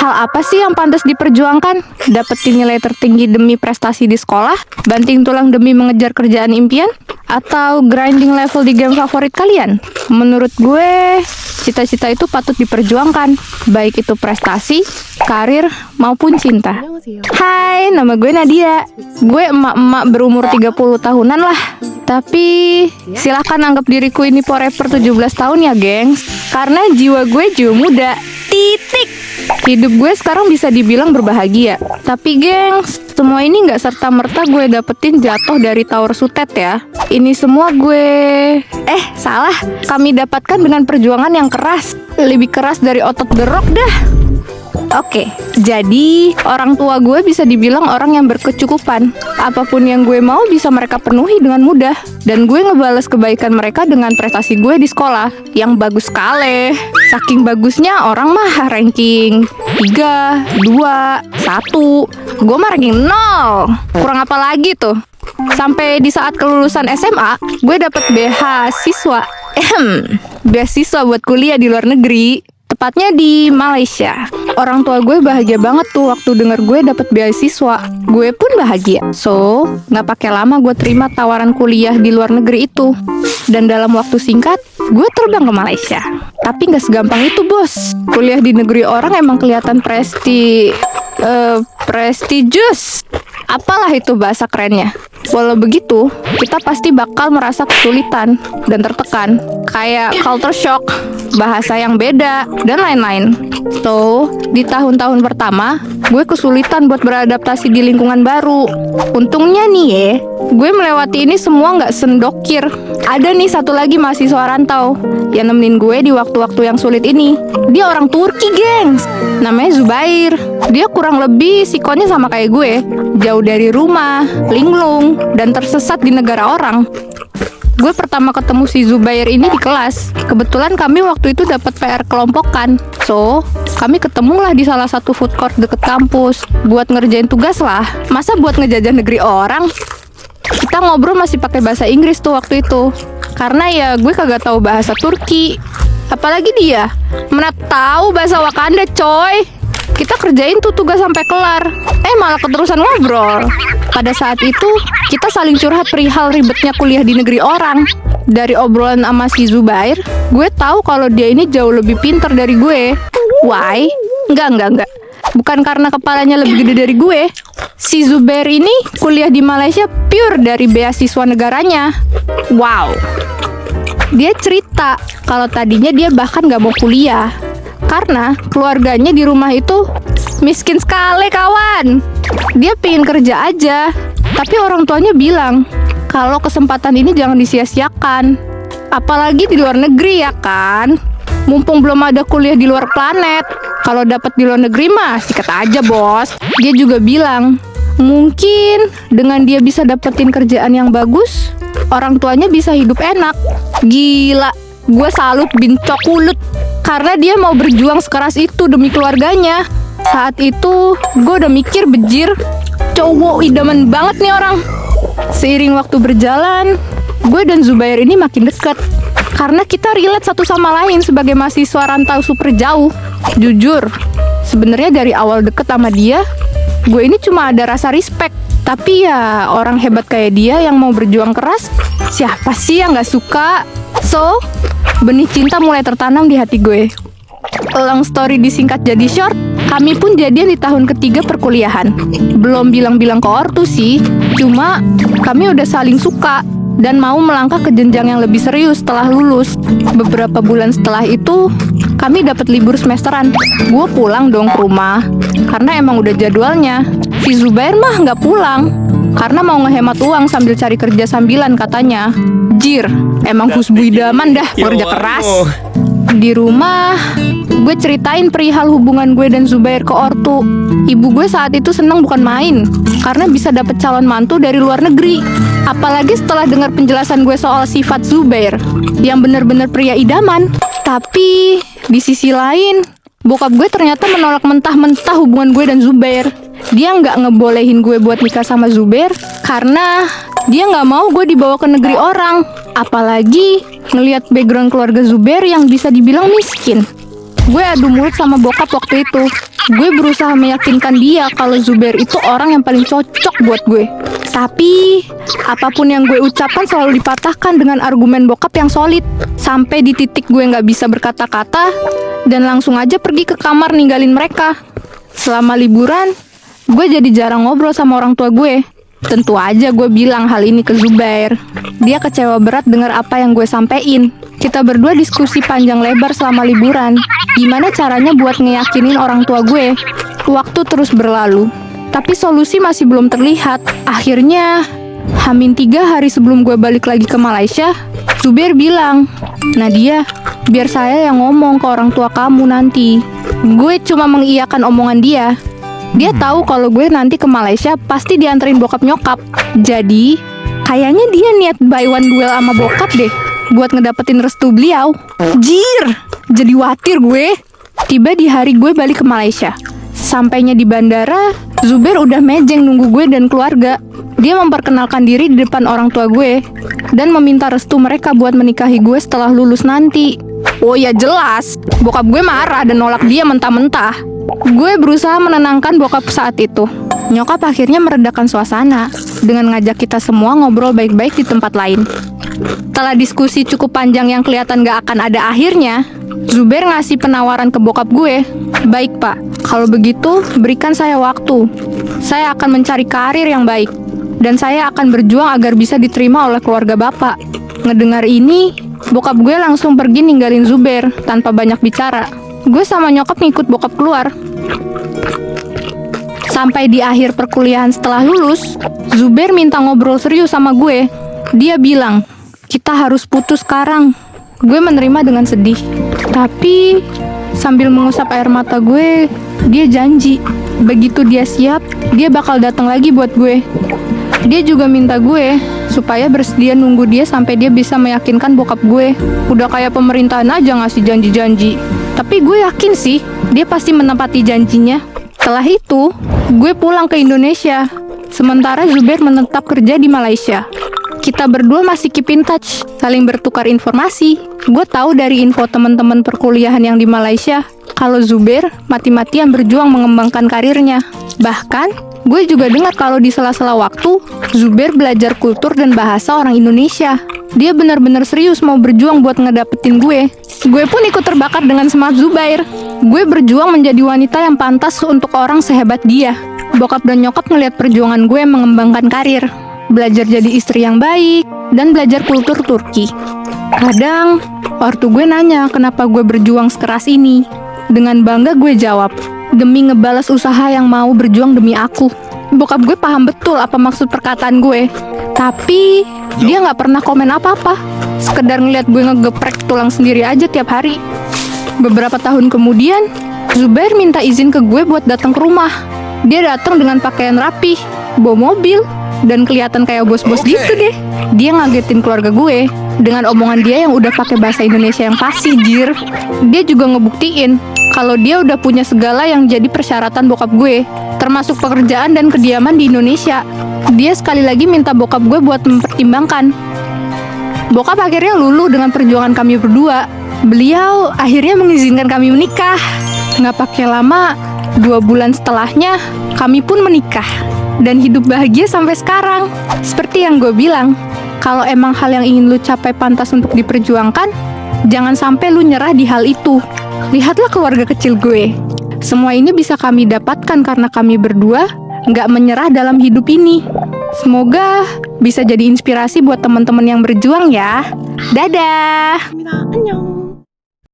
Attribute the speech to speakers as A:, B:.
A: Hal apa sih yang pantas diperjuangkan? Dapetin nilai tertinggi demi prestasi di sekolah? Banting tulang demi mengejar kerjaan impian? Atau grinding level di game favorit kalian? Menurut gue, cita-cita itu patut diperjuangkan, baik itu prestasi, karir, maupun cinta. Hai, nama gue Nadia. Gue emak-emak berumur 30 tahunan lah. Tapi silahkan anggap diriku ini forever 17 tahun ya, gengs. Karena jiwa gue jiwa muda. Titik. Hidup gue sekarang bisa dibilang berbahagia. Tapi gengs, semua ini gak serta-merta gue dapetin jatuh dari tower sutet ya. Ini semua salah. Kami dapatkan dengan perjuangan yang keras. Lebih keras dari otot The Rock dah. Oke, jadi orang tua gue bisa dibilang orang yang berkecukupan. Apapun yang gue mau bisa mereka penuhi dengan mudah. Dan gue ngebales kebaikan mereka dengan prestasi gue di sekolah yang bagus sekali. Saking bagusnya orang mah ranking 3, 2, 1. Gue mah ranking 0. Kurang apa lagi tuh? Sampai di saat kelulusan SMA, gue dapet beasiswa. Beasiswa buat kuliah di luar negeri. Tepatnya di Malaysia. Orang tua gue bahagia banget tuh waktu denger gue dapet beasiswa. Gue pun bahagia. So, gak pakai lama gue terima tawaran kuliah di luar negeri itu. Dan dalam waktu singkat, gue terbang ke Malaysia. Tapi gak segampang itu, bos. Kuliah di negeri orang emang kelihatan prestigious. Apalah itu bahasa kerennya. Walau begitu, kita pasti bakal merasa kesulitan dan tertekan. Kayak culture shock, bahasa yang beda, dan lain-lain. So, di tahun-tahun pertama, gue kesulitan buat beradaptasi di lingkungan baru. Untungnya nih gue melewati ini semua nggak sendokir. Ada nih satu lagi mahasiswa rantau yang nemenin gue di waktu-waktu yang sulit ini. Dia orang Turki, gengs. Namanya Zubair. Dia kurang lebih sikonnya sama kayak gue. Jauh dari rumah, linglung, dan tersesat di negara orang. Gue pertama ketemu si Zubair ini di kelas. Kebetulan kami waktu itu dapat PR kelompokan. So, kami ketemulah di salah satu food court deket kampus. Buat ngerjain tugas lah. Masa buat ngejajah negeri orang? Kita ngobrol masih pakai bahasa Inggris tuh waktu itu. Karena ya gue kagak tahu bahasa Turki. Apalagi dia. Mana tahu bahasa Wakanda, coy. Kita kerjain tuh tugas sampai kelar. Malah keterusan ngobrol. Pada saat itu, kita saling curhat perihal ribetnya kuliah di negeri orang. Dari obrolan sama si Zubair, gue tahu kalau dia ini jauh lebih pintar dari gue. Why? Enggak. Bukan karena kepalanya lebih gede dari gue. Si Zubair ini kuliah di Malaysia pure dari beasiswa negaranya. Wow. Dia cerita kalau tadinya dia bahkan gak mau kuliah. Karena keluarganya di rumah itu miskin sekali, kawan. Dia pengen kerja aja. Tapi orang tuanya bilang kalau kesempatan ini jangan disia-siakan. Apalagi di luar negeri ya kan. Mumpung belum ada kuliah di luar planet. Kalau dapat di luar negeri mah sikat aja, bos. Dia juga bilang mungkin dengan dia bisa dapetin kerjaan yang bagus, orang tuanya bisa hidup enak. Gila, gue salut bin cokulut. Karena dia mau berjuang sekeras itu demi keluarganya. Saat itu gue udah mikir bejir, cowok idaman banget nih orang. Seiring waktu berjalan, gue dan Zubair ini makin dekat. Karena kita relate satu sama lain sebagai mahasiswa rantau super jauh. Jujur, sebenarnya dari awal deket sama dia, gue ini cuma ada rasa respect. Tapi ya orang hebat kayak dia yang mau berjuang keras, siapa sih yang gak suka? So, benih cinta mulai tertanam di hati gue. Long story disingkat jadi short, kami pun jadian di tahun ketiga perkuliahan. Belum bilang-bilang ke ortu sih, cuma kami udah saling suka dan mau melangkah ke jenjang yang lebih serius setelah lulus. Beberapa bulan setelah itu, kami dapat libur semesteran. Gue pulang dong ke rumah, karena emang udah jadwalnya. Si Zubair mah nggak pulang, karena mau ngehemat uang sambil cari kerja sambilan katanya. Jir, emang husbu idaman dah, kerja keras. Di rumah, gue ceritain perihal hubungan gue dan Zubair ke ortu. Ibu gue saat itu seneng bukan main, karena bisa dapet calon mantu dari luar negeri. Apalagi setelah dengar penjelasan gue soal sifat Zubair, yang bener-bener pria idaman. Tapi, di sisi lain, bokap gue ternyata menolak mentah-mentah hubungan gue dan Zubair. Dia nggak ngebolehin gue buat nikah sama Zubair, karena dia nggak mau gue dibawa ke negeri orang. Apalagi ngelihat background keluarga Zubair yang bisa dibilang miskin. Gue adu mulut sama bokap waktu itu. Gue berusaha meyakinkan dia kalau Zubair itu orang yang paling cocok buat gue. Tapi, apapun yang gue ucapkan selalu dipatahkan dengan argumen bokap yang solid. Sampai di titik gue nggak bisa berkata-kata, dan langsung aja pergi ke kamar ninggalin mereka. Selama liburan, gue jadi jarang ngobrol sama orang tua gue. Tentu aja gue bilang hal ini ke Zubair. Dia kecewa berat dengar apa yang gue sampein. Kita berdua diskusi panjang lebar selama liburan. Gimana caranya buat ngeyakinin orang tua gue. Waktu terus berlalu, tapi solusi masih belum terlihat. Akhirnya, H-3 hari sebelum gue balik lagi ke Malaysia, Zubair bilang, "Nadia, biar saya yang ngomong ke orang tua kamu nanti." Gue cuma mengiyakan omongan dia. Dia tahu kalau gue nanti ke Malaysia pasti dianterin bokap nyokap. Jadi, kayaknya dia niat buy one duel sama bokap deh, buat ngedapetin restu beliau. Jir, jadi khawatir gue. Tiba di hari gue balik ke Malaysia. Sampainya di bandara, Zubair udah mejeng nunggu gue dan keluarga. Dia memperkenalkan diri di depan orang tua gue dan meminta restu mereka buat menikahi gue setelah lulus nanti. Oh ya jelas, bokap gue marah dan nolak dia mentah-mentah. Gue berusaha menenangkan bokap saat itu. Nyokap akhirnya meredakan suasana dengan ngajak kita semua ngobrol baik-baik di tempat lain. Setelah diskusi cukup panjang yang kelihatan gak akan ada akhirnya, Zubair ngasih penawaran ke bokap gue. "Baik pak, kalau begitu berikan saya waktu. Saya akan mencari karir yang baik, dan saya akan berjuang agar bisa diterima oleh keluarga bapak." Ngedengar ini, bokap gue langsung pergi ninggalin Zubair tanpa banyak bicara. Gue sama nyokap ngikut bokap keluar. Sampai di akhir perkuliahan setelah lulus, Zubair minta ngobrol serius sama gue. Dia bilang, "Kita harus putus sekarang." Gue menerima dengan sedih. Tapi, sambil mengusap air mata gue, dia janji, begitu dia siap, dia bakal datang lagi buat gue. Dia juga minta gue supaya bersedia nunggu dia sampai dia bisa meyakinkan bokap gue. Udah kayak pemerintahan aja ngasih janji-janji. Tapi gue yakin sih, dia pasti menepati janjinya. Setelah itu, gue pulang ke Indonesia. Sementara Zubair menetap kerja di Malaysia. Kita berdua masih keep in touch, saling bertukar informasi. Gue tahu dari info teman-teman perkuliahan yang di Malaysia, kalau Zubair mati-matian berjuang mengembangkan karirnya. Bahkan, gue juga dengar kalau di sela-sela waktu, Zubair belajar kultur dan bahasa orang Indonesia. Dia benar-benar serius mau berjuang buat ngedapetin gue. Gue pun ikut terbakar dengan semangat Zubair. Gue berjuang menjadi wanita yang pantas untuk orang sehebat dia. Bokap dan nyokap ngeliat perjuangan gue mengembangkan karir, belajar jadi istri yang baik, dan belajar kultur Turki. Kadang, ortu gue nanya kenapa gue berjuang sekeras ini. Dengan bangga gue jawab, demi ngebalas usaha yang mau berjuang demi aku. Bokap gue paham betul apa maksud perkataan gue. Tapi, dia gak pernah komen apa-apa. Sekedar ngeliat gue ngegeprek tulang sendiri aja tiap hari. Beberapa tahun kemudian, Zubair minta izin ke gue buat datang ke rumah. Dia datang dengan pakaian rapi, bawa mobil, dan kelihatan kayak bos-bos gitu deh. Dia ngagetin keluarga gue dengan omongan dia yang udah pakai bahasa Indonesia yang fasih, jir. Dia juga ngebuktiin kalau dia udah punya segala yang jadi persyaratan bokap gue, termasuk pekerjaan dan kediaman di Indonesia. Dia sekali lagi minta bokap gue buat mempertimbangkan. Bokap akhirnya luluh dengan perjuangan kami berdua. Beliau akhirnya mengizinkan kami menikah. Nggak pakai lama, 2 bulan setelahnya, kami pun menikah. Dan hidup bahagia sampai sekarang. Seperti yang gue bilang, kalau emang hal yang ingin lu capai pantas untuk diperjuangkan, jangan sampai lu nyerah di hal itu. Lihatlah keluarga kecil gue. Semua ini bisa kami dapatkan karena kami berdua nggak menyerah dalam hidup ini. Semoga bisa jadi inspirasi buat teman-teman yang berjuang ya. Dadah!
B: 안녕.